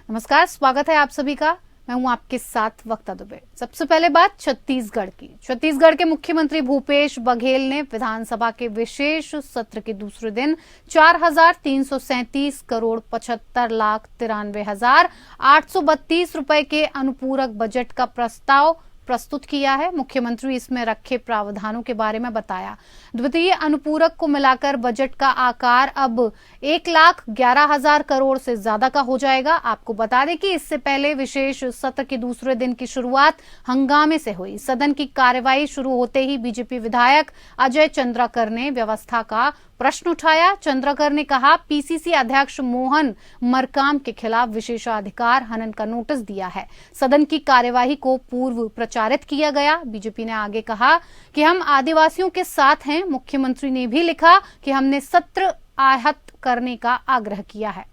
नमस्कार, स्वागत है आप सभी का। मैं हूं आपके साथ वक्ता दुबे। सबसे पहले बात छत्तीसगढ़ की। छत्तीसगढ़ के मुख्यमंत्री भूपेश बघेल ने विधानसभा के विशेष सत्र के दूसरे दिन 4,337 करोड़ 75,93,832 रुपए के अनुपूरक बजट का प्रस्ताव प्रस्तुत किया है। मुख्यमंत्री इसमें रखे प्रावधानों के बारे में बताया। द्वितीय अनुपूरक को मिलाकर बजट का आकार अब 1,11,000 करोड़ से ज्यादा का हो जाएगा। आपको बता दें कि इससे पहले विशेष सत्र के दूसरे दिन की शुरुआत हंगामे से हुई। सदन की कार्यवाही शुरू होते ही बीजेपी विधायक अजय चंद्राकर ने व्यवस्था का प्रश्न उठाया। चंद्राकर ने कहा, पीसीसी अध्यक्ष मोहन मरकाम के खिलाफ विशेषाधिकार हनन का नोटिस दिया है। सदन की कार्यवाही को पूर्व प्रचारित किया गया। बीजेपी ने आगे कहा कि हम आदिवासियों के साथ हैं। मुख्यमंत्री ने भी लिखा कि हमने सत्र आहत करने का आग्रह किया है।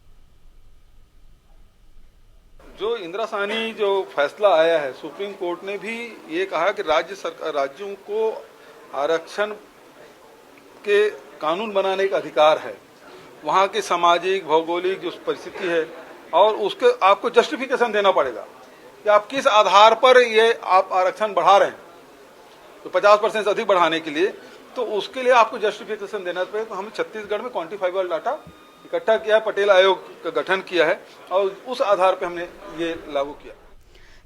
जो इंदिरा साहनी जो फैसला आया है, सुप्रीम कोर्ट ने भी ये कहा कि राज्यों को आरक्षण के कानून बनाने का अधिकार है। वहाँ की सामाजिक भौगोलिक जो परिस्थिति है और उसके आपको जस्टिफिकेशन देना पड़ेगा कि आप किस आधार पर ये आप आरक्षण बढ़ा रहे हैं। तो 50% से अधिक बढ़ाने के लिए तो उसके लिए आपको जस्टिफिकेशन देना पड़ेगा। तो हमने छत्तीसगढ़ में क्वांटिफाइबल डाटा इकट्ठा किया है, पटेल आयोग का गठन किया है और उस आधार पर हमने ये लागू किया।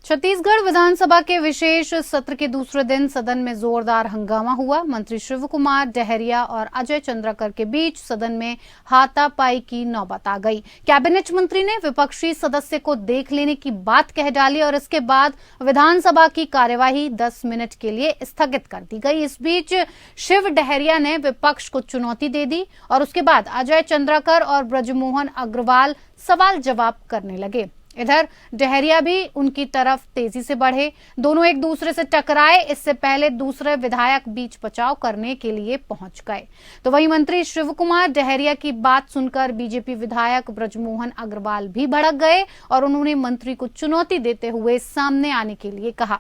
छत्तीसगढ़ विधानसभा के विशेष सत्र के दूसरे दिन सदन में जोरदार हंगामा हुआ। मंत्री शिव कुमार डहरिया और अजय चंद्राकर के बीच सदन में हाथापाई की नौबत आ गई। कैबिनेट मंत्री ने विपक्षी सदस्य को देख लेने की बात कह डाली और इसके बाद विधानसभा की कार्यवाही 10 मिनट के लिए स्थगित कर दी गई। इस बीच शिव डहरिया ने विपक्ष को चुनौती दे दी और उसके बाद अजय चंद्राकर और ब्रजमोहन अग्रवाल सवाल जवाब करने लगे। इधर डहरिया भी उनकी तरफ तेजी से बढ़े। दोनों एक दूसरे से टकराए। इससे पहले दूसरे विधायक बीच बचाव करने के लिए पहुंच गए। तो वहीं मंत्री शिव कुमार डहरिया की बात सुनकर बीजेपी विधायक ब्रजमोहन अग्रवाल भी भड़क गए और उन्होंने मंत्री को चुनौती देते हुए सामने आने के लिए कहा।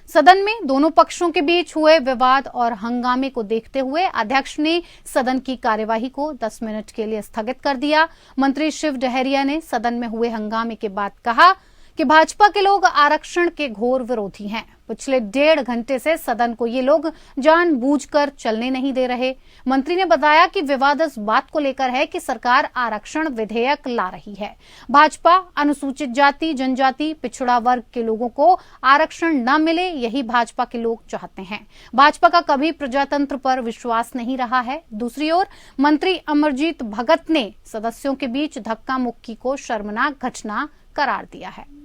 सदन में दोनों पक्षों के बीच हुए विवाद और हंगामे को देखते हुए अध्यक्ष ने सदन की कार्यवाही को 10 मिनट के लिए स्थगित कर दिया। मंत्री शिव डहरिया ने सदन में हुए हंगामे के बाद कहा कि भाजपा के लोग आरक्षण के घोर विरोधी हैं। पिछले 1.5 घंटे से सदन को ये लोग जानबूझकर चलने नहीं दे रहे। मंत्री ने बताया कि विवाद इस बात को लेकर है कि सरकार आरक्षण विधेयक ला रही है। भाजपा अनुसूचित जाति, जनजाति, पिछड़ा वर्ग के लोगों को आरक्षण न मिले, यही भाजपा के लोग चाहते हैं। भाजपा का कभी प्रजातंत्र पर विश्वास नहीं रहा है। दूसरी ओर मंत्री अमरजीत भगत ने सदस्यों के बीच धक्का मुक्की को शर्मनाक घटना करार दिया है।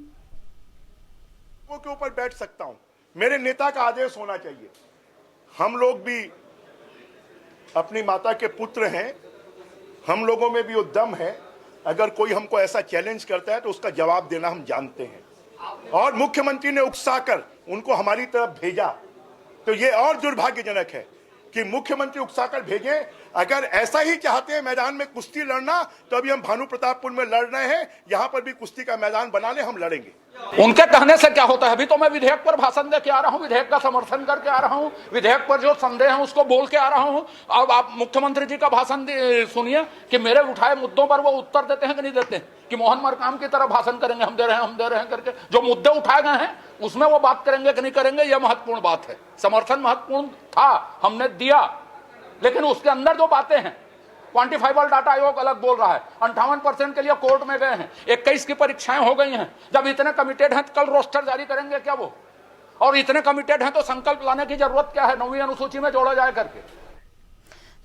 के ऊपर बैठ सकता हूं, मेरे नेता का आदेश होना चाहिए। हम लोग भी अपनी माता के पुत्र हैं, हम लोगों में भी वो दम है। अगर कोई हमको ऐसा चैलेंज करता है तो उसका जवाब देना हम जानते हैं। और मुख्यमंत्री ने उकसाकर उनको हमारी तरफ भेजा तो ये और दुर्भाग्यजनक है कि मुख्यमंत्री उकसाकर भेजें। अगर ऐसा ही चाहते हैं मैदान में कुश्ती लड़ना तो अभी हम भानु प्रतापपुर में लड़ रहे हैं, यहां पर भी कुश्ती का मैदान बना ले, हम लड़ेंगे। उनके कहने से क्या होता है? अभी तो मैं विधेयक पर भाषण दे के आ रहा हूं, विधेयक का समर्थन करके आ रहा हूं, विधेयक पर जो संदेह है उसको बोल के आ रहा हूं। अब आप मुख्यमंत्री जी का भाषण सुनिए कि मेरे उठाए मुद्दों पर वो उत्तर देते हैं कि नहीं देते, कि मोहन मरकाम की तरह भाषण करेंगे, हम दे रहे हैं करके जो मुद्दे उठाए गए हैं उसमें वो बात करेंगे कि नहीं करेंगे, यह महत्वपूर्ण बात है। समर्थन महत्वपूर्ण था, हमने दिया, लेकिन उसके अंदर जो बातें हैं, क्वांटिफाइबल डाटा आयोग अलग बोल रहा है, 58% के लिए कोर्ट में गए हैं, 21 की परीक्षाएं हो गई हैं। जब इतने कमिटेड हैं तो कल रोस्टर जारी करेंगे क्या वो? और इतने कमिटेड हैं तो संकल्प लाने की जरूरत क्या है, 9वीं अनुसूची में जोड़ा जाए करके।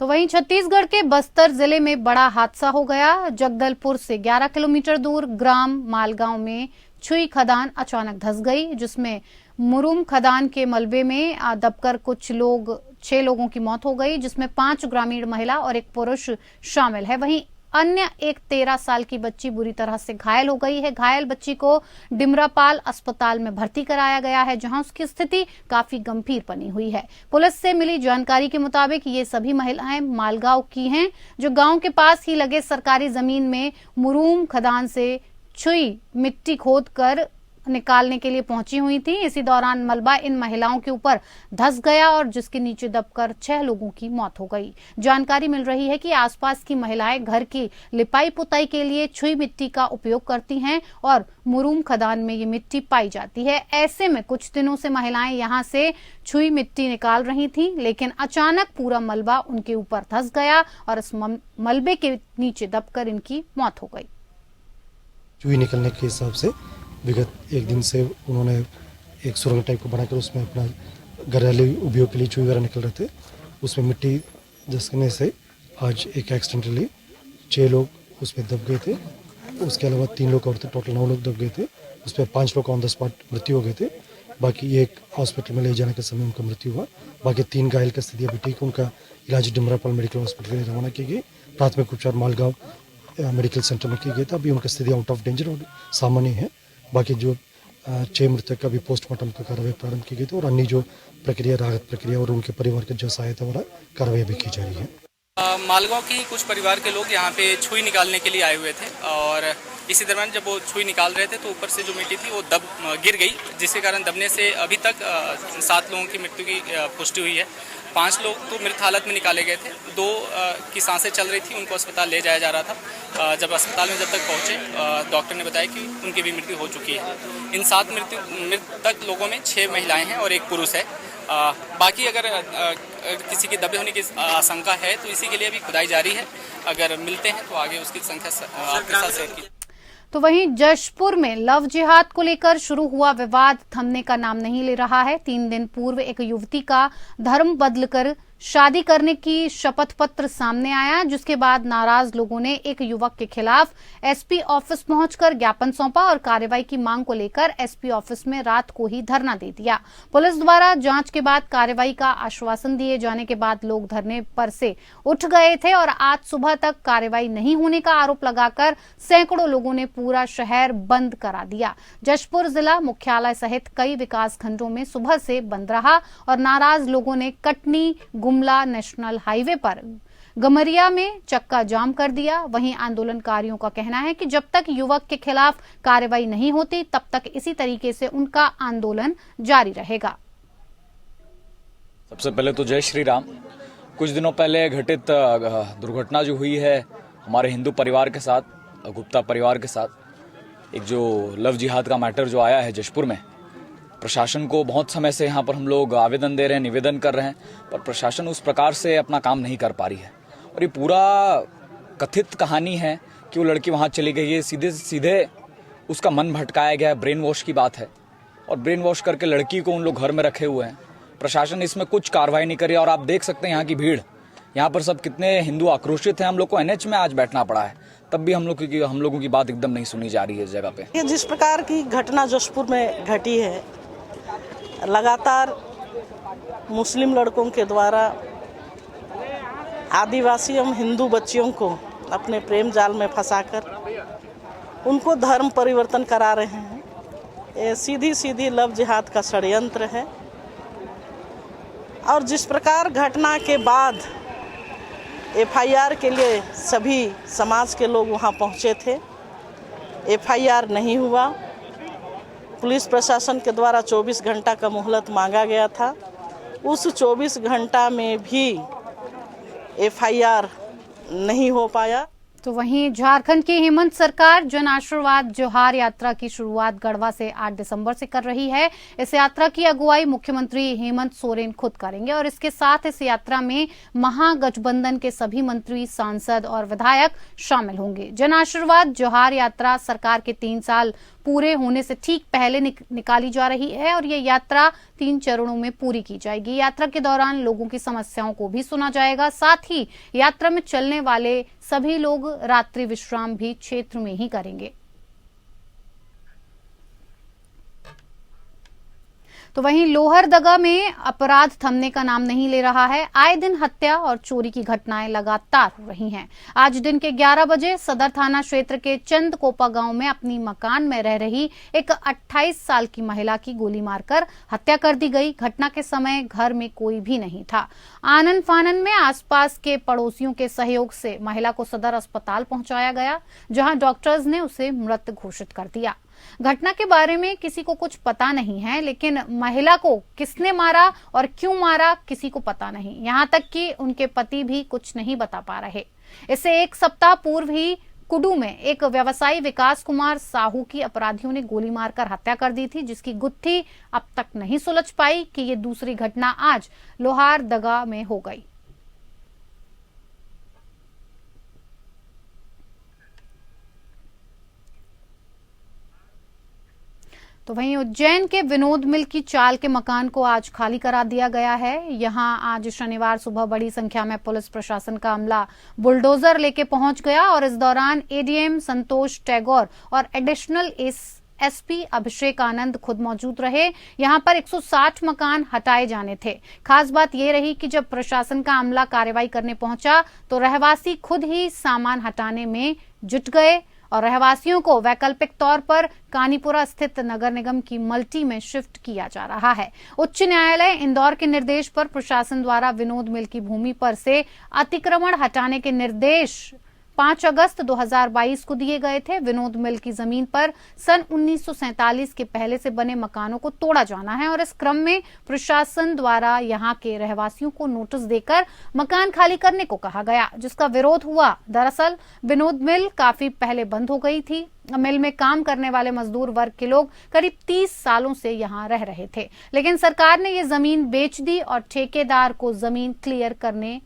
तो वहीं छत्तीसगढ़ के बस्तर जिले में बड़ा हादसा हो गया। जगदलपुर से 11 किलोमीटर दूर ग्राम मालगांव में छुई खदान अचानक धंस गई, जिसमें मुरुम खदान के मलबे में दबकर 6 लोगों की मौत हो गई, जिसमें 5 ग्रामीण महिला और 1 पुरुष शामिल है। वहीं अन्य एक 13 साल की बच्ची बुरी तरह से घायल हो गई है। घायल बच्ची को डिमरापाल अस्पताल में भर्ती कराया गया है, जहां उसकी स्थिति काफी गंभीर बनी हुई है। पुलिस से मिली जानकारी के मुताबिक ये सभी महिलाएं मालगांव की हैं, जो गांव के पास ही लगे सरकारी जमीन में मुरूम खदान से छुई मिट्टी खोदकर निकालने के लिए पहुंची हुई थी। इसी दौरान मलबा इन महिलाओं के ऊपर धंस गया और जिसके नीचे दबकर 6 लोगों की मौत हो गई। जानकारी मिल रही है कि आसपास की महिलाएं घर की लिपाई पुताई के लिए छुई मिट्टी का उपयोग करती हैं और मुरूम खदान में ये मिट्टी पाई जाती है। ऐसे में कुछ दिनों से महिलाएं यहां से छुई मिट्टी निकाल रही थी, लेकिन अचानक पूरा मलबा उनके ऊपर धंस गया और इस मलबे के नीचे दबकर इनकी मौत हो गई। चूही निकलने के हिसाब से विगत एक दिन से उन्होंने एक सुरंग टाइप को बनाकर उसमें अपना घरेलू उपयोग के लिए चूही वगैरह निकल रहे थे। उसमें मिट्टी धंसने से आज एक एक्सीडेंटली 6 लोग उसमें दब गए थे। उसके अलावा 3 लोग और थे, टोटल 9 लोग दब गए थे। उसमें 5 लोग ऑन द स्पॉट मृत्यु हो गए थे। बाकी एक हॉस्पिटल में ले जाने के समय उनका मृत्यु हुआ। बाकी 3 घायल की स्थिति अभी ठीक, उनका इलाज डिमरापाल मेडिकल हॉस्पिटल के लिए रवाना की गई। प्राथमिक उपचार मालगांव मेडिकल सेंटर में की गई था। अभी उनकी स्थिति आउट ऑफ डेंजर और सामान्य है। बाकी जो 6 मृतक का भी पोस्टमार्टम का कार्रवाई प्रारंभ की गई थी और अन्य जो प्रक्रिया, राहत प्रक्रिया और उनके परिवार की जो सहायता वाला कार्रवाई भी की जा रही है। मालगांव की कुछ परिवार के लोग यहाँ पे छुई निकालने के लिए आए हुए थे और इसी दरम्यान जब वो छुई निकाल रहे थे तो ऊपर से जो मिट्टी थी वो गिर गई, जिसके कारण दबने से अभी तक 7 लोगों की मृत्यु की पुष्टि हुई है। 5 लोग तो मृत हालत में निकाले गए थे। 2 की सांसें चल रही थी, उनको अस्पताल ले जाया जा रहा था। जब अस्पताल में जब तक पहुँचे डॉक्टर ने बताया कि उनकी भी मृत्यु हो चुकी है। इन 7 मृतक लोगों में 6 महिलाएँ हैं और 1 पुरुष है। बाकी अगर किसी के दबे होने की आशंका है तो इसी के लिए अभी खुदाई जारी है। अगर मिलते हैं तो आगे उसकी संख्या आपके साथ शेयर की। तो वहीं जशपुर में लव जिहाद को लेकर शुरू हुआ विवाद थमने का नाम नहीं ले रहा है। 3 दिन पूर्व एक युवती का धर्म बदलकर शादी करने की शपथ पत्र सामने आया, जिसके बाद नाराज लोगों ने एक युवक के खिलाफ एसपी ऑफिस पहुंचकर ज्ञापन सौंपा और कार्रवाई की मांग को लेकर एसपी ऑफिस में रात को ही धरना दे दिया। पुलिस द्वारा जांच के बाद कार्रवाई का आश्वासन दिए जाने के बाद लोग धरने पर से उठ गए थे और आज सुबह तक कार्रवाई नहीं होने का आरोप लगाकर सैकड़ों लोगों ने पूरा शहर बंद करा दिया। जशपुर जिला मुख्यालय सहित कई विकास खंडों में सुबह से बंद रहा और नाराज लोगों ने कटनी गुमला नेशनल हाईवे पर गमरिया में चक्का जाम कर दिया। वहीं आंदोलनकारियों का कहना है कि जब तक युवक के खिलाफ कार्रवाई नहीं होती तब तक इसी तरीके से उनका आंदोलन जारी रहेगा। सबसे पहले तो जय श्री राम। कुछ दिनों पहले घटित दुर्घटना जो हुई है हमारे हिंदू परिवार के साथ, गुप्ता परिवार के साथ, एक जो लव जिहाद का मैटर जो आया है जशपुर में, प्रशासन को बहुत समय से यहाँ पर हम लोग आवेदन दे रहे हैं, निवेदन कर रहे हैं, पर प्रशासन उस प्रकार से अपना काम नहीं कर पा रही है। और ये पूरा कथित कहानी है कि वो लड़की वहाँ चली गई है, सीधे सीधे उसका मन भटकाया गया है, ब्रेन वॉश की बात है। और ब्रेन वॉश करके लड़की को उन लोग घर में रखे हुए हैं। प्रशासन इसमें कुछ कार्रवाई नहीं करी और आप देख सकते हैं यहाँ की भीड़, यहाँ पर सब कितने हिंदू आक्रोशित हैं। हम लोग को एनएच में आज बैठना पड़ा है, तब भी हम लोगों की बात एकदम नहीं सुनी जा रही है इस जगह पे। ये जिस प्रकार की घटना जशपुर में घटी है, लगातार मुस्लिम लड़कों के द्वारा आदिवासी एवं हिंदू बच्चियों को अपने प्रेम जाल में फंसाकर उनको धर्म परिवर्तन करा रहे हैं। ये सीधी सीधी लव जिहाद का षड्यंत्र है। और जिस प्रकार घटना के बाद एफआईआर के लिए सभी समाज के लोग वहां पहुंचे थे, एफआईआर नहीं हुआ। पुलिस प्रशासन के द्वारा 24 घंटा का मोहलत मांगा गया था। उस 24 घंटा में भी एफआईआर नहीं हो पाया। तो वहीं झारखंड की हेमंत सरकार जन आशीर्वाद जोहार यात्रा की शुरुआत गढ़वा से 8 दिसंबर से कर रही है। इस यात्रा की अगुवाई मुख्यमंत्री हेमंत सोरेन खुद करेंगे और इसके साथ इस यात्रा में महागठबंधन के सभी मंत्री, सांसद और विधायक शामिल होंगे। जन आशीर्वाद जोहार यात्रा सरकार के 3 साल पूरे होने से ठीक पहले निकाली जा रही है और ये यात्रा 3 चरणों में पूरी की जाएगी। यात्रा के दौरान लोगों की समस्याओं को भी सुना जाएगा। साथ ही यात्रा में चलने वाले सभी लोग रात्रि विश्राम भी क्षेत्र में ही करेंगे। तो वहीं लोहरदगा में अपराध थमने का नाम नहीं ले रहा है। आए दिन हत्या और चोरी की घटनाएं लगातार हो रही हैं। आज दिन के 11 बजे सदर थाना क्षेत्र के चंदकोपा गांव में अपनी मकान में रह रही एक 28 साल की महिला की गोली मारकर हत्या कर दी गई। घटना के समय घर में कोई भी नहीं था। आनन फानन में आसपास के पड़ोसियों के सहयोग से महिला को सदर अस्पताल पहुंचाया गया, जहां डॉक्टर्स ने उसे मृत घोषित कर दिया। घटना के बारे में किसी को कुछ पता नहीं है, लेकिन महिला को किसने मारा और क्यों मारा किसी को पता नहीं। यहां तक कि उनके पति भी कुछ नहीं बता पा रहे। इससे एक सप्ताह पूर्व ही कुडू में एक व्यवसायी विकास कुमार साहू की अपराधियों ने गोली मारकर हत्या कर दी थी, जिसकी गुत्थी अब तक नहीं सुलझ पाई कि ये दूसरी घटना आज लोहारदगा में हो गई। तो वहीं उज्जैन के विनोद मिल की चाल के मकान को आज खाली करा दिया गया है। यहां आज शनिवार सुबह बड़ी संख्या में पुलिस प्रशासन का अमला बुलडोजर लेके पहुंच गया और इस दौरान एडीएम संतोष टैगोर और एडिशनल एसपी अभिषेक आनंद खुद मौजूद रहे। यहां पर 160 मकान हटाए जाने थे। खास बात यह रही कि जब प्रशासन का अमला कार्रवाई करने पहुंचा तो रहवासी खुद ही सामान हटाने में जुट गए और रहवासियों को वैकल्पिक तौर पर कानीपुरा स्थित नगर निगम की मल्टी में शिफ्ट किया जा रहा है। उच्च न्यायालय इंदौर के निर्देश पर प्रशासन द्वारा विनोद मिल की भूमि पर से अतिक्रमण हटाने के निर्देश 5 अगस्त 2022 को दिए गए थे। विनोद मिल की जमीन पर सन 1947 के पहले से बने मकानों को तोड़ा जाना है और इस क्रम में प्रशासन द्वारा यहां के रहवासियों को नोटिस देकर मकान खाली करने को कहा गया, जिसका विरोध हुआ। दरअसल विनोद मिल काफी पहले बंद हो गई थी। मिल में काम करने वाले मजदूर वर्ग के लोग करीब 30 सालों से यहां रह रहे थे, लेकिन सरकार ने ये जमीन बेच दी और ठेकेदार को जमीन क्लियर करने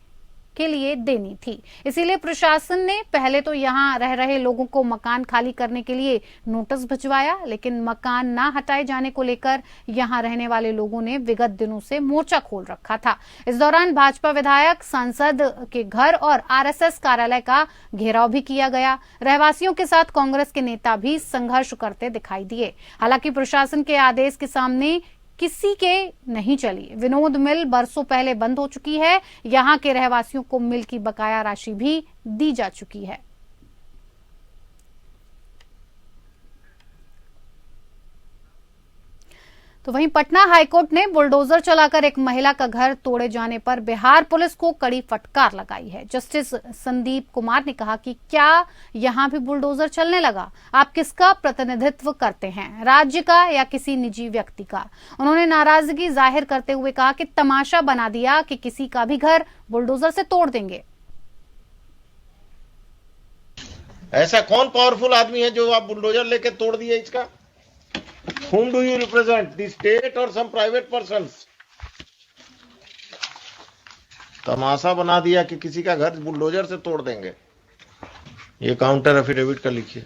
के लिए देनी थी। इसीलिए प्रशासन ने पहले तो यहां रह रहे लोगों को मकान खाली करने के लिए नोटिस भिजवाया, लेकिन मकान ना हटाए जाने को लेकर यहां रहने वाले लोगों ने विगत दिनों से मोर्चा खोल रखा था। इस दौरान भाजपा विधायक, सांसद के घर और आरएसएस कार्यालय का घेराव भी किया गया। रहवासियों के साथ कांग्रेस के नेता भी संघर्ष करते दिखाई दिए। हालांकि प्रशासन के आदेश के सामने किसी के नहीं चली। विनोद मिल बरसों पहले बंद हो चुकी है। यहां के रहवासियों को मिल की बकाया राशि भी दी जा चुकी है। तो वहीं पटना हाईकोर्ट ने बुलडोजर चलाकर एक महिला का घर तोड़े जाने पर बिहार पुलिस को कड़ी फटकार लगाई है। जस्टिस संदीप कुमार ने कहा कि क्या यहां भी बुलडोजर चलने लगा? आप किसका प्रतिनिधित्व करते हैं, राज्य का या किसी निजी व्यक्ति का? उन्होंने नाराजगी जाहिर करते हुए कहा कि तमाशा बना दिया कि किसी का भी घर बुलडोजर से तोड़ देंगे। ऐसा कौन पावरफुल आदमी है जो आप बुलडोजर लेके तोड़ दिए इसका? Whom do you represent? The state or some private persons? तमाशा बना दिया कि किसी का घर बुलडोजर से तोड़ देंगे। ये काउंटर एफिडेविट का लिखिए।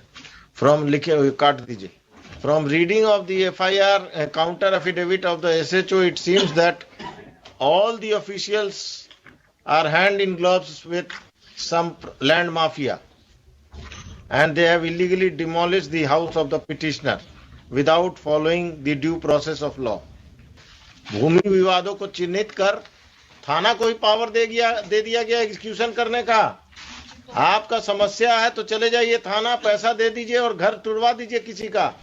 फ्रॉम लिखे हुए काट दीजिए। From reading of the FIR counter affidavit of the SHO, it seems that all the officials are hand in gloves with some land mafia, and they have illegally demolished the house of the petitioner without following the due process of law. भूमि विवादों को चिन्हित कर थाना को ही power दे दिया गया execution करने का। आपका समस्या है तो चले जाइए थाना, पैसा दे दीजिए और घर तुड़वा दीजिए किसी का।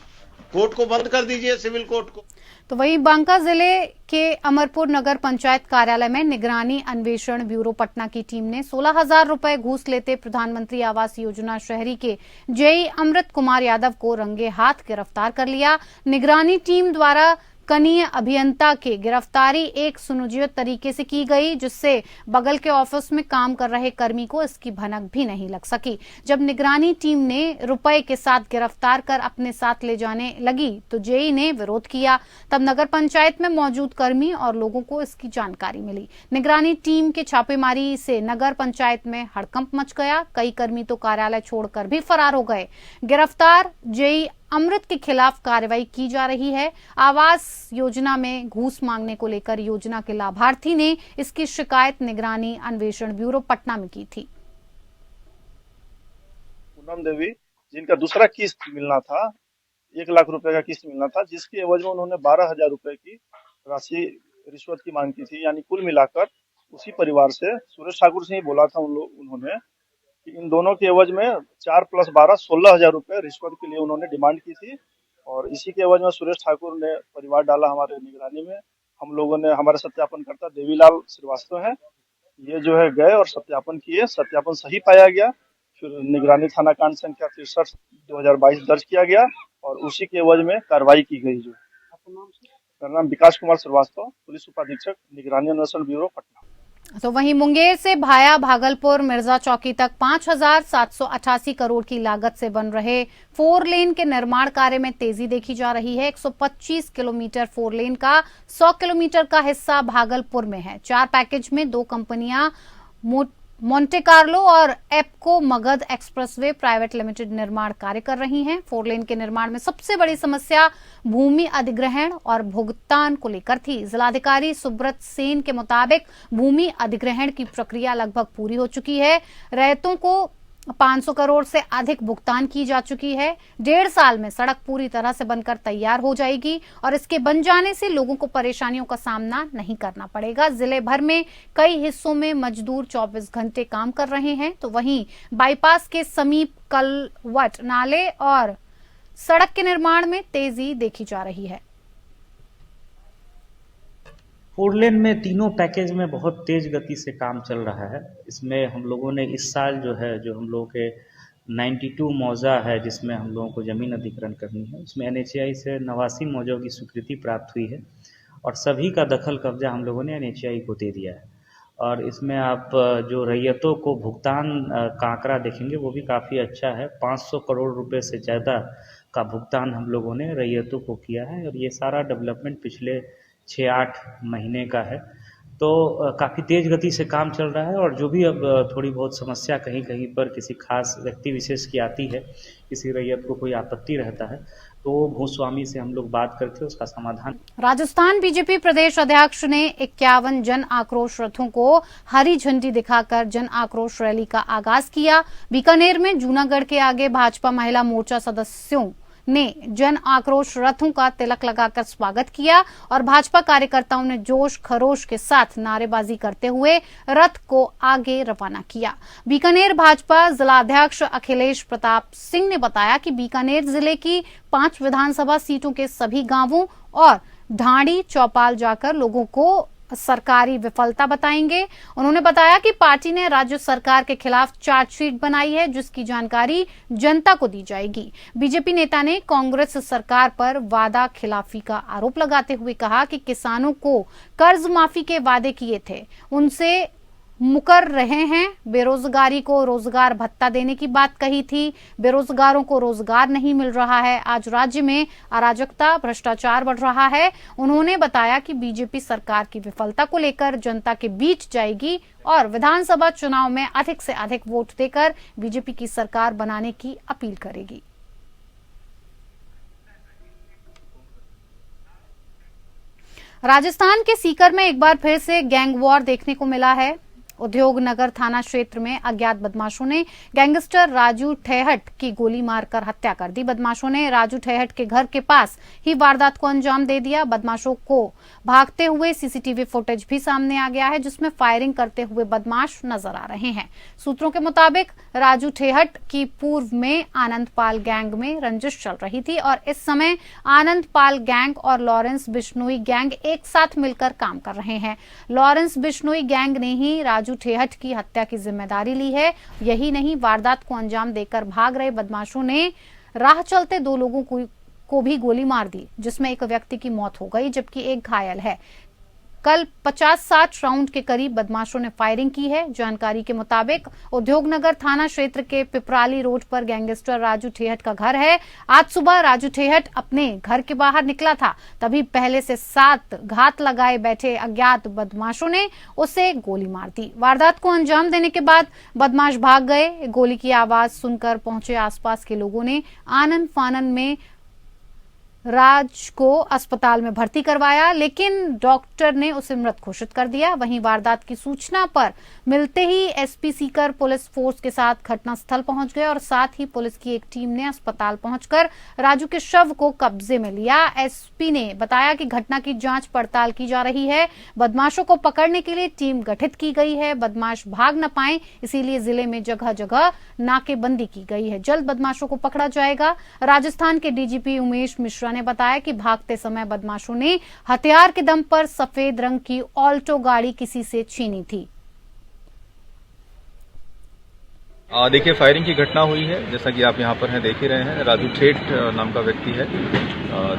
कोर्ट को बंद कर दीजिए, सिविल कोर्ट को। तो वहीं बांका जिले के अमरपुर नगर पंचायत कार्यालय में निगरानी अन्वेषण ब्यूरो पटना की टीम ने 16,000 रुपए घूस लेते प्रधानमंत्री आवास योजना शहरी के जेई अमृत कुमार यादव को रंगे हाथ गिरफ्तार कर लिया। निगरानी टीम द्वारा कनीय अभियंता की गिरफ्तारी एक सुनियोजित तरीके से की गई, जिससे बगल के ऑफिस में काम कर रहे कर्मी को इसकी भनक भी नहीं लग सकी। जब निगरानी टीम ने रुपए के साथ गिरफ्तार कर अपने साथ ले जाने लगी तो जेई ने विरोध किया। तब नगर पंचायत में मौजूद कर्मी और लोगों को इसकी जानकारी मिली। निगरानी टीम के छापेमारी से नगर पंचायत में हड़कंप मच गया। कई कर्मी तो कार्यालय छोड़कर भी फरार हो गए। गिरफ्तार जेई अमृत के खिलाफ कार्रवाई की जा रही है। आवास योजना में घूस मांगने को लेकर योजना के लाभार्थी ने इसकी शिकायत निगरानी अन्वेषण ब्यूरो पटना में की थी। पूनम देवी, जिनका दूसरा किस्त मिलना था, 1 लाख रुपए का किस्त मिलना था, जिसके एवज में उन्होंने 12,000 रुपए की राशि रिश्वत की मांग की थी। यानी कुल मिलाकर उसी परिवार से सुरेश ठाकुर से ही बोला था उन्होंने कि इन दोनों के एवज में 4 + 12 16,000 रुपए रिश्वत के लिए उन्होंने डिमांड की थी। और इसी के एवज में सुरेश ठाकुर ने परिवार डाला हमारे निगरानी में। हम लोगों ने, हमारे सत्यापनकर्ता देवीलाल श्रीवास्तव हैं, ये जो है गए और सत्यापन किए। सत्यापन सही पाया गया। फिर निगरानी थाना कांड संख्या 63 2022 दर्ज किया गया और उसी के एवज में कार्रवाई की गई। जो मेरा नाम विकास कुमार श्रीवास्तव, पुलिस उपाधीक्षक, निगरानी अन्वेषण ब्यूरो, पटना। तो वहीं मुंगेर से भाया भागलपुर मिर्जा चौकी तक 5,788 करोड़ की लागत से बन रहे 4 लेन के निर्माण कार्य में तेजी देखी जा रही है। 125 किलोमीटर 4 लेन का 100 किलोमीटर का हिस्सा भागलपुर में है। 4 पैकेज में 2 कंपनियां मोंटे कार्लो और Apco Magadh expressway private limited निर्माण कार्य कर रही हैं। 4 लेन के निर्माण में सबसे बड़ी समस्या भूमि अधिग्रहण और भुगतान को लेकर थी। जिलाधिकारी सुब्रत सेन के मुताबिक भूमि अधिग्रहण की प्रक्रिया लगभग पूरी हो चुकी है। रैयतों को 500 करोड़ से अधिक भुगतान की जा चुकी है। 1.5 साल में सड़क पूरी तरह से बनकर तैयार हो जाएगी और इसके बन जाने से लोगों को परेशानियों का सामना नहीं करना पड़ेगा। जिले भर में कई हिस्सों में मजदूर 24 घंटे काम कर रहे हैं। तो वहीं बाईपास के समीप कलवट, नाले और सड़क के निर्माण में तेजी देखी जा रही है। 4 लेन में तीनों पैकेज में बहुत तेज गति से काम चल रहा है। इसमें हम लोगों ने इस साल जो हम लोगों के 92 मौजा है जिसमें हम लोगों को ज़मीन अधिग्रहण करनी है, उसमें NHAI से 89 मौजों की स्वीकृति प्राप्त हुई है और सभी का दखल कब्जा हम लोगों ने NHAI को दे दिया है। और इसमें आप जो रैयतों को भुगतान का आंकड़ा देखेंगे वो भी काफ़ी अच्छा है। 500 करोड़ रुपए से ज़्यादा का भुगतान हम लोगों ने रैयतों को किया है और ये सारा डेवलपमेंट पिछले 6-8 महीने का है। तो काफ़ी तेज़ गति से काम चल रहा है और जो भी अब थोड़ी बहुत समस्या कहीं कहीं पर किसी खास व्यक्ति विशेष की आती है, किसी रैयत को कोई आपत्ति रहता है, तो भूस्वामी से हम लोग बात करके उसका समाधान। राजस्थान बीजेपी प्रदेश अध्यक्ष ने 51 जन आक्रोश रथों को हरी झंडी दिखाकर जन आक्रोश रैली का आगाज किया। बीकानेर में जूनागढ़ के आगे भाजपा महिला मोर्चा सदस्यों ने जन आक्रोश रथों का तिलक लगाकर स्वागत किया और भाजपा कार्यकर्ताओं ने जोश खरोश के साथ नारेबाजी करते हुए रथ को आगे रवाना किया। बीकानेर भाजपा जिलाध्यक्ष अखिलेश प्रताप सिंह ने बताया कि बीकानेर जिले की 5 विधानसभा सीटों के सभी गांवों और ढाणी चौपाल जाकर लोगों को सरकारी विफलता बताएंगे। उन्होंने बताया कि पार्टी ने राज्य सरकार के खिलाफ चार्जशीट बनाई है जिसकी जानकारी जनता को दी जाएगी। बीजेपी नेता ने कांग्रेस सरकार पर वादा खिलाफी का आरोप लगाते हुए कहा कि किसानों को कर्ज माफी के वादे किए थे उनसे मुकर रहे हैं। बेरोजगारी को रोजगार भत्ता देने की बात कही थी। बेरोजगारों को रोजगार नहीं मिल रहा है। आज राज्य में अराजकता, भ्रष्टाचार बढ़ रहा है। उन्होंने बताया कि बीजेपी सरकार की विफलता को लेकर जनता के बीच जाएगी और विधानसभा चुनाव में अधिक से अधिक वोट देकर बीजेपी की सरकार बनाने की अपील करेगी। राजस्थान के सीकर में एक बार फिर से गैंग वॉर देखने को मिला है। उद्योग नगर थाना क्षेत्र में अज्ञात बदमाशों ने गैंगस्टर राजू ठेहट की गोली मारकर हत्या कर दी। बदमाशों ने राजू ठेहट के घर के पास ही वारदात को अंजाम दे दिया। बदमाशों को भागते हुए सीसीटीवी फुटेज भी सामने आ गया है जिसमें फायरिंग करते हुए बदमाश नजर आ रहे हैं। सूत्रों के मुताबिक राजू ठेहट की पूर्व में आनंद पाल गैंग में रंजिश चल रही थी और इस समय आनंद पाल गैंग और लॉरेंस बिश्नोई गैंग एक साथ मिलकर काम कर रहे हैं। लॉरेंस बिश्नोई गैंग ने ही राजू ठेहट की हत्या की जिम्मेदारी ली है। यही नहीं, वारदात को अंजाम देकर भाग रहे बदमाशों ने राह चलते 2 लोगों को भी गोली मार दी जिसमें एक व्यक्ति की मौत हो गई जबकि एक घायल है। कल 50-60 राउंड के करीब बदमाशों ने फायरिंग की है। जानकारी के मुताबिक उद्योगनगर थाना क्षेत्र के पिपराली रोड पर गैंगस्टर राजू ठेहट का घर है। आज सुबह राजू ठेहट अपने घर के बाहर निकला था, तभी पहले से 7 घात लगाए बैठे अज्ञात बदमाशों ने उसे गोली मार दी। वारदात को अंजाम देने के बाद बदमाश भाग गए। गोली की आवाज सुनकर पहुंचे आसपास के लोगों ने आनन फानन में राज को अस्पताल में भर्ती करवाया, लेकिन डॉक्टर ने उसे मृत घोषित कर दिया। वहीं वारदात की सूचना पर मिलते ही एसपी सीकर पुलिस फोर्स के साथ घटनास्थल पहुंच गए और साथ ही पुलिस की एक टीम ने अस्पताल पहुंचकर राजू के शव को कब्जे में लिया। एसपी ने बताया कि घटना की जांच पड़ताल की जा रही है। बदमाशों को पकड़ने के लिए टीम गठित की गई है। बदमाश भाग न पाए, इसीलिए जिले में जगह जगह नाकेबंदी की गई है। जल्द बदमाशों को पकड़ा जाएगा। राजस्थान के डीजीपी उमेश मिश्रा ने बताया कि भागते समय बदमाशों ने हथियार के दम पर सफेद रंग की ऑल्टो गाड़ी किसी से छीनी थी। देखिए, फायरिंग की घटना हुई है, जैसा कि आप यहाँ पर हैं देख ही रहे हैं। राजू ठेठ नाम का व्यक्ति है।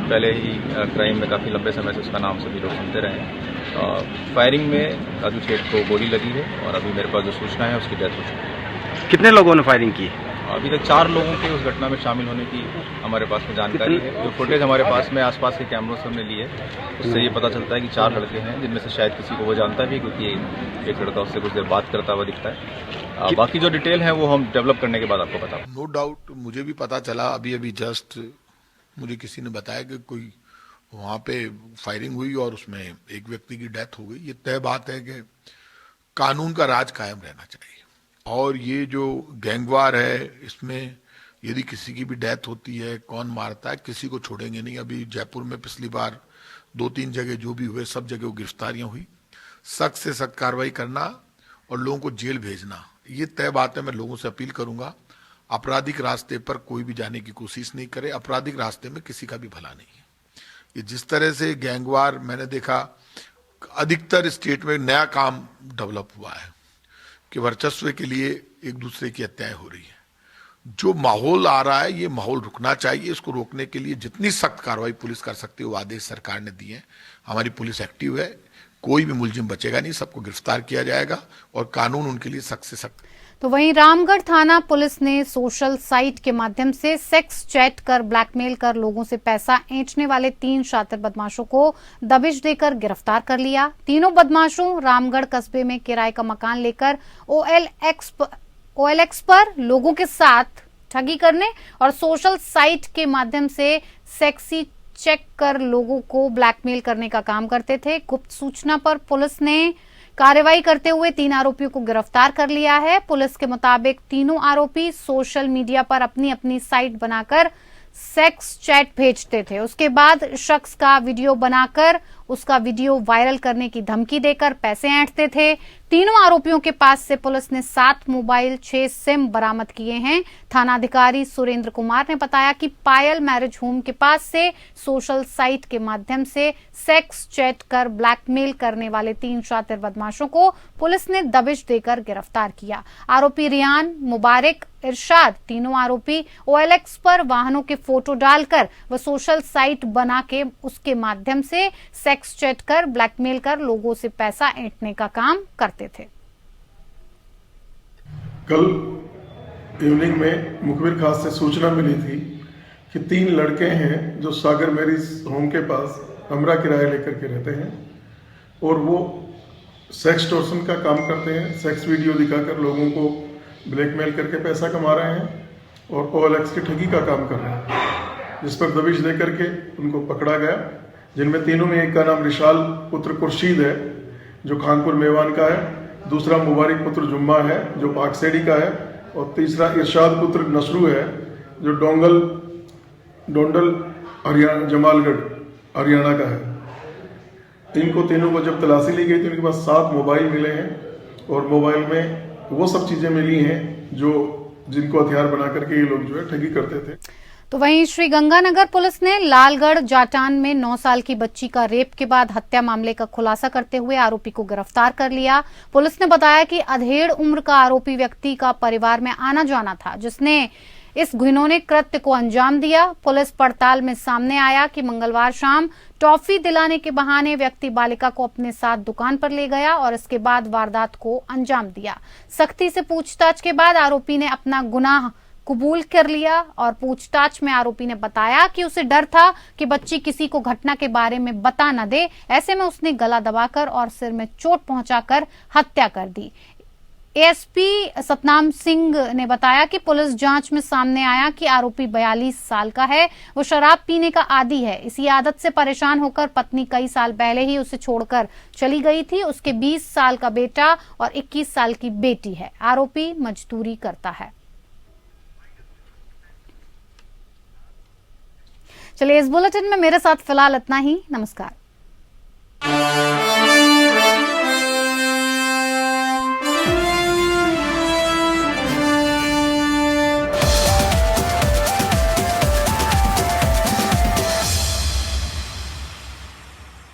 पहले ही क्राइम में काफ़ी लंबे समय से उसका नाम सभी लोग सुनते रहे हैं। फायरिंग में राजू ठेठ को गोली लगी है और अभी मेरे पास जो सूचना है उसकी डेथ हो चुकी है। कितने लोगों ने फायरिंग की? अभी तक 4 लोगों के उस घटना में शामिल होने की हमारे पास में जानकारी है। जो फुटेज हमारे पास में आसपास के कैमरों से हमने लिए, उससे ये पता चलता है कि 4 लड़के हैं, जिनमें से शायद किसी को वो जानता भी, क्योंकि एक लड़का उससे कुछ देर बात करता हुआ दिखता है। बाकी जो डिटेल है वो हम डेवलप करने के बाद आपको बताऊँ। नो डाउट मुझे भी पता चला, अभी जस्ट मुझे किसी ने बताया कि कोई वहाँ पे फायरिंग हुई और उसमें एक व्यक्ति की डेथ हो गई। ये तय बात है कि कानून का राज कायम रहना चाहिए, और ये जो गैंगवार है, इसमें यदि किसी की भी डेथ होती है, कौन मारता है, किसी को छोड़ेंगे नहीं। अभी जयपुर में पिछली बार 2-3 जगह जो भी हुए, सब जगह वो गिरफ्तारियां हुई। सख्त से सख्त कार्रवाई करना और लोगों को जेल भेजना, ये तय बात है। मैं लोगों से अपील करूंगा, आपराधिक रास्ते पर कोई भी जाने की कोशिश नहीं करे। आपराधिक रास्ते में किसी का भी भला नहीं है। ये जिस तरह से गैंगवार मैंने देखा, अधिकतर स्टेट में नया काम डेवलप हुआ है कि वर्चस्व के लिए एक दूसरे की हत्याएं हो रही है। जो माहौल आ रहा है, ये माहौल रुकना चाहिए। इसको रोकने के लिए जितनी सख्त कार्रवाई पुलिस कर सकती है वो आदेश सरकार ने दिए हैं। हमारी पुलिस एक्टिव है, कोई भी मुलजिम बचेगा नहीं, सबको गिरफ्तार किया जाएगा और कानून उनके लिए सख्त से सख्त। तो वहीं रामगढ़ थाना पुलिस ने सोशल साइट के माध्यम से सेक्स चैट कर ब्लैकमेल कर लोगों से पैसा ऐंठने वाले 3 शातिर बदमाशों को दबिश देकर गिरफ्तार कर लिया। तीनों बदमाशों रामगढ़ कस्बे में किराए का मकान लेकर OLX पर लोगों के साथ ठगी करने और सोशल साइट के माध्यम से सेक्सी चेक कर लोगों को ब्लैकमेल करने का काम करते थे। गुप्त सूचना पर पुलिस ने कार्रवाई करते हुए 3 आरोपियों को गिरफ्तार कर लिया है। पुलिस के मुताबिक तीनों आरोपी सोशल मीडिया पर अपनी अपनी साइट बनाकर सेक्स चैट भेजते थे। उसके बाद शख्स का वीडियो बनाकर उसका वीडियो वायरल करने की धमकी देकर पैसे ऐंठते थे। तीनों आरोपियों के पास से पुलिस ने 7 मोबाइल, 6 सिम बरामद किए हैं। थानाधिकारी सुरेंद्र कुमार ने बताया कि पायल मैरिज होम के पास से सोशल साइट के माध्यम से सेक्स चैट कर ब्लैकमेल करने वाले 3 शातिर बदमाशों को पुलिस ने दबिश देकर गिरफ्तार किया। आरोपी रियान, मुबारक, इरशाद, तीनों आरोपी OLX पर वाहनों के फोटो डालकर व सोशल साइट बना के उसके माध्यम से सेक्स चैट कर ब्लैकमेल कर लोगों से पैसा ऐंठने का काम करते थे। कल इवनिंग में मुखबिर खास से सूचना मिली थी कि 3 लड़के हैं जो सागर मैरिज होम के पास कमरा किराया लेकर के रहते हैं और वो सेक्स टॉर्शन का काम करते हैं। सेक्स वीडियो दिखाकर लोगों को ब्लैकमेल करके पैसा कमा रहे हैं और OLX की ठगी का काम कर रहे हैं, जिस पर दबिश दे करके उनको पकड़ा गया। जिनमें तीनों में एक का नाम रिशाल पुत्र खुर्शीद है जो खानपुर मेवान का है, दूसरा मुबारक पुत्र जुम्मा है जो पाकसेड़ी का है और तीसरा इरशाद पुत्र नसरू है जो डोंडल हरियाणा जमालगढ़ हरियाणा का है। इनको तीनों को जब तलाशी ली गई तो इनके पास 7 मोबाइल मिले हैं और मोबाइल में वो सब चीजें मिली हैं जो जिनको हथियार बना करके ये लोग जो है ठगी करते थे। तो वहीं श्रीगंगानगर पुलिस ने लालगढ़ जाटान में 9 साल की बच्ची का रेप के बाद हत्या मामले का खुलासा करते हुए आरोपी को गिरफ्तार कर लिया। पुलिस ने बताया कि अधेड़ उम्र का आरोपी व्यक्ति का परिवार में आना जाना था, जिसने इस घिनौने कृत्य को अंजाम दिया। पुलिस पड़ताल में सामने आया कि मंगलवार शाम टॉफी दिलाने के बहाने व्यक्ति बालिका को अपने साथ दुकान पर ले गया और इसके बाद वारदात को अंजाम दिया। सख्ती से पूछताछ के बाद आरोपी ने अपना गुनाह कबूल कर लिया और पूछताछ में आरोपी ने बताया कि उसे डर था कि बच्ची किसी को घटना के बारे में बता न दे, ऐसे में उसने गला दबाकर और सिर में चोट पहुंचाकर हत्या कर दी। एएसपी सतनाम सिंह ने बताया कि पुलिस जांच में सामने आया कि आरोपी 42 साल का है। वो शराब पीने का आदी है। इसी आदत से परेशान होकर पत्नी कई साल पहले ही उसे छोड़कर चली गई थी। उसके 20 साल का बेटा और 21 साल की बेटी है। आरोपी मजदूरी करता है। चलिए, इस बुलेटिन में मेरे साथ फिलहाल इतना ही। नमस्कार।